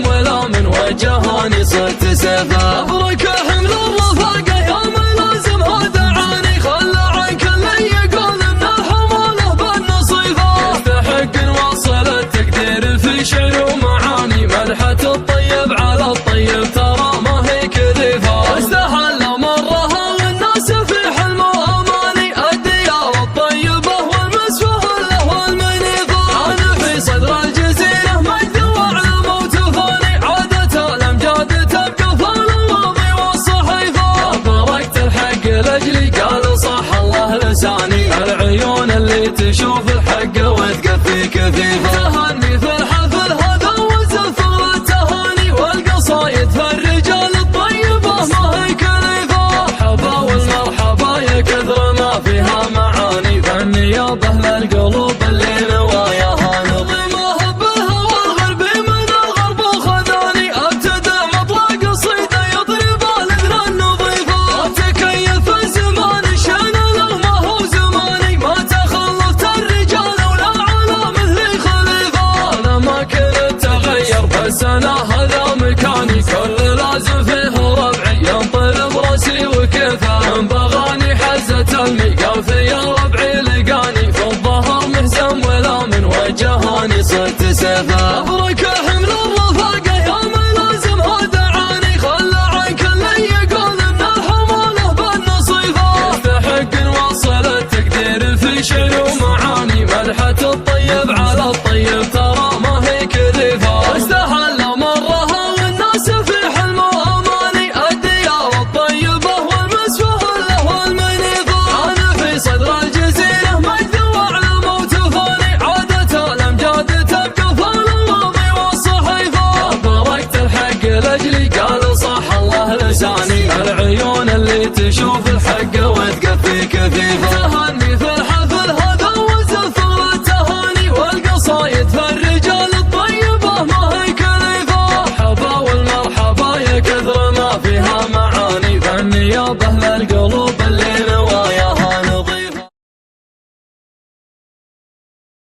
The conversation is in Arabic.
مهزم ولا من وجهاني صرت سيفه. أبرك حمل الرفاقة يا ملازم هذا عاني، خلى عن كل يقول إن حماله بالنصيفة. يستحق نوصل التقدير في شعر ومعاني، مدحة الطيب على الطيب ترى ما هي كذيفة. استحل مرها والناس في حلم وأماني، الديار الطيبة والمسوى له والمنيفة. أنا في صدر الجزيرة مجد وعلم وتفاني، عادة الأمجاد تبقى في الماضي والصحيفة. باركت الحق لأجلي قال صح الله لساني، العيون اللي تشوف الحق وتقفي كثيفة. تهني في الحفل هذا وزف التهاني، والقصايد في الرجال الطيبة ما هي كليفة. مرحبا والمرحبا يا كثر ما فيها معاني، فالنيابة للقلوب اللي نواياها نظيمة. بالهوى الغربي من الغرب وخذاني، ابتدع مطلق قصيدة يضرب الاذن النظيفة. اتكيف الزمان الشان له ما هو زماني، ما تخلفت الرجال ولا على مثلي خليفة. انا ما كنت اتغير بس انا هذا مكاني، كل لازم فيه ربعي ينطر براسي وكيفه. من بغاني حزة الميقاف يا ربعي لقاني، في الظهر مهزم ولا من وجهاني صرت سيفه. أبرك حمل الرفاقة يا ملازم هذا عاني، خلى عن كل يقول إن حماله بالنصيفة. يستحق نوصل التقدير في شعر ومعاني، مدحة الطيب على الطيب ترى ما هي كذيفة. استحل مرها والناس في حلم وأماني، الديار الطيبة والمسوى له والمنيفة. أنا في صدر الجزيرة مجد وعلم وتفاني، عادة الأمجاد تبقى في الماضي والصحيفة. باركت الحق لأجلي قال صح الله لساني، العيون اللي تشوف الحق وتقفي كثيفة.